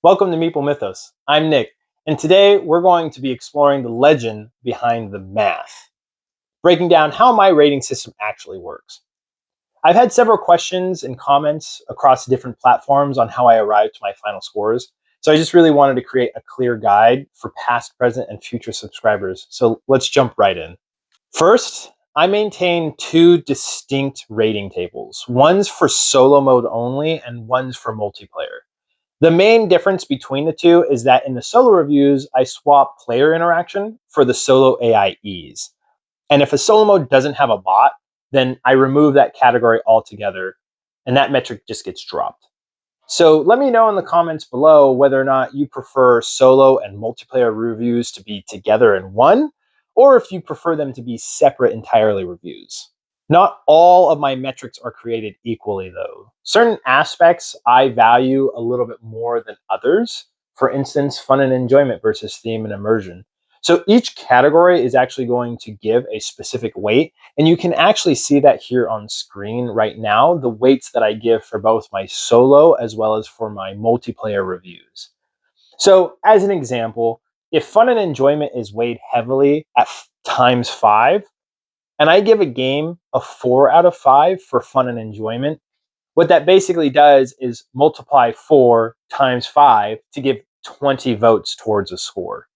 Welcome to Meeple Mythos. I'm Nick, and today we're going to be exploring the legend behind the math, breaking down how my rating system actually works. I've had several questions and comments across different platforms on how I arrived to my final scores, so I just really wanted to create a clear guide for past, present, and future subscribers. So let's jump right in. First, I maintain two distinct rating tables. One's for solo mode only, and one's for multiplayer. The main difference between the two is that in the solo reviews, I swap player interaction for the solo AI ease. And if a solo mode doesn't have a bot, then I remove that category altogether, and that metric just gets dropped. So let me know in the comments below whether or not you prefer solo and multiplayer reviews to be together in one, or if you prefer them to be separate entirely reviews. Not all of my metrics are created equally, though. Certain aspects I value a little bit more than others. For instance, fun and enjoyment versus theme and immersion. So each category is actually going to give a specific weight, and you can actually see that here on screen right now, the weights that I give for both my solo as well as for my multiplayer reviews. So as an example, if fun and enjoyment is weighed heavily at times 5, and I give a game a 4 out of 5 for fun and enjoyment, what that basically does is multiply 4 times 5 to give 20 votes towards a score.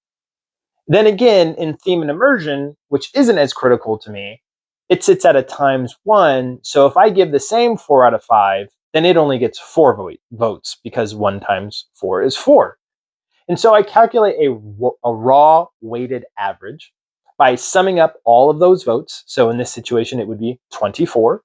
Then again, in theme and immersion, which isn't as critical to me, it sits at a times 1. So if I give the same 4 out of 5, then it only gets 4 votes because 1 times 4 is 4. And so I calculate a raw weighted average by summing up all of those votes. So in this situation, it would be 24.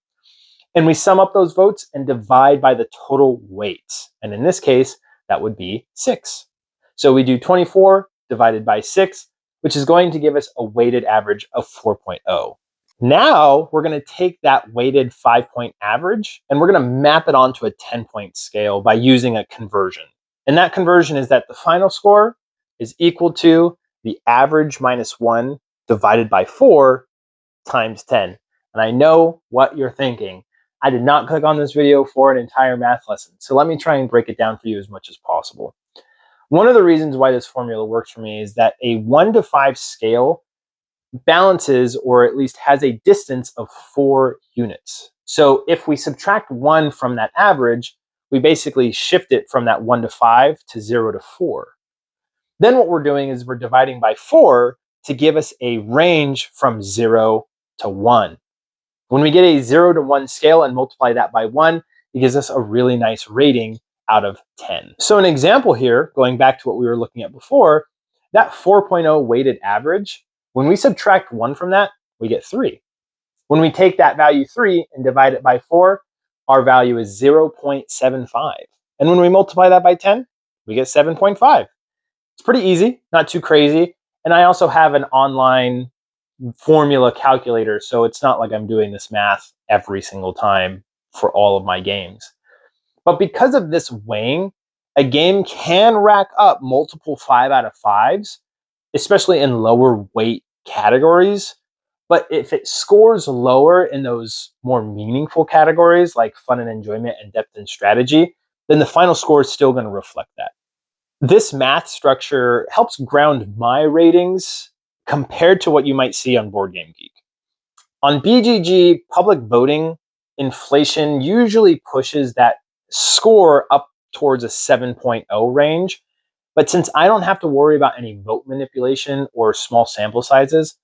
And we sum up those votes and divide by the total weights. And in this case, that would be 6. So we do 24 divided by 6, which is going to give us a weighted average of 4.0. Now we're going to take that weighted 5-point average and we're going to map it onto a 10-point scale by using a conversion. And that conversion is that the final score is equal to the average minus 1 divided by 4 times 10. And I know what you're thinking. I did not click on this video for an entire math lesson. So let me try and break it down for you as much as possible. One of the reasons why this formula works for me is that a 1 to 5 scale balances, or at least has a distance of 4 units. So if we subtract 1 from that average, we basically shift it from that 1 to 5 to 0 to 4. Then what we're doing is we're dividing by 4 to give us a range from 0 to 1. When we get a 0 to 1 scale and multiply that by 1, it gives us a really nice rating out of 10. So an example here, going back to what we were looking at before, that 4.0 weighted average, when we subtract 1 from that, we get 3. When we take that value 3 and divide it by 4, our value is 0.75. And when we multiply that by 10, we get 7.5. It's pretty easy, not too crazy. And I also have an online formula calculator, so it's not like I'm doing this math every single time for all of my games. But because of this weighing, a game can rack up multiple 5 out of 5s, especially in lower weight categories. But if it scores lower in those more meaningful categories like fun and enjoyment and depth and strategy, then the final score is still going to reflect that. This math structure helps ground my ratings compared to what you might see on Board Game Geek. On BGG, public voting, inflation usually pushes that score up towards a 7.0 range. But since I don't have to worry about any vote manipulation or small sample sizes,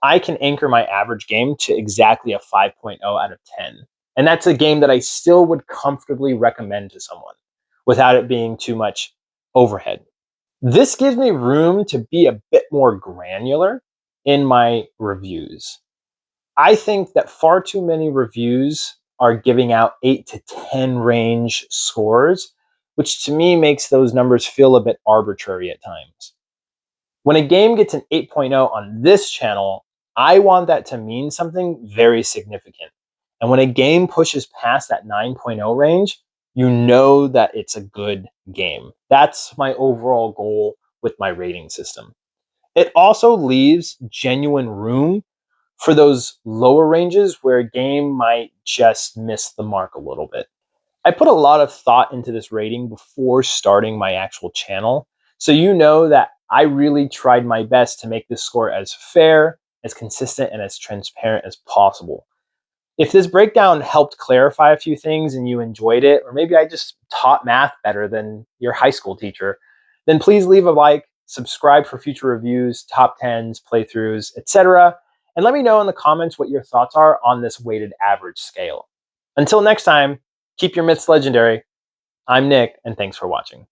I can anchor my average game to exactly a 5.0 out of 10. And that's a game that I still would comfortably recommend to someone without it being too much overhead. This gives me room to be a bit more granular in my reviews. I think that far too many reviews are giving out 8 to 10 range scores, which to me makes those numbers feel a bit arbitrary at times. When a game gets an 8.0 on this channel, I want that to mean something very significant. And when a game pushes past that 9.0 range, you know that it's a good game. That's my overall goal with my rating system. It also leaves genuine room for those lower ranges where a game might just miss the mark a little bit. I put a lot of thought into this rating before starting my actual channel, so you know that I really tried my best to make this score as fair, as consistent, and as transparent as possible. If this breakdown helped clarify a few things and you enjoyed it, or maybe I just taught math better than your high school teacher, then please leave a like, subscribe for future reviews, top 10s, playthroughs, etc. And let me know in the comments what your thoughts are on this weighted average scale. Until next time, keep your myths legendary. I'm Nick, and thanks for watching.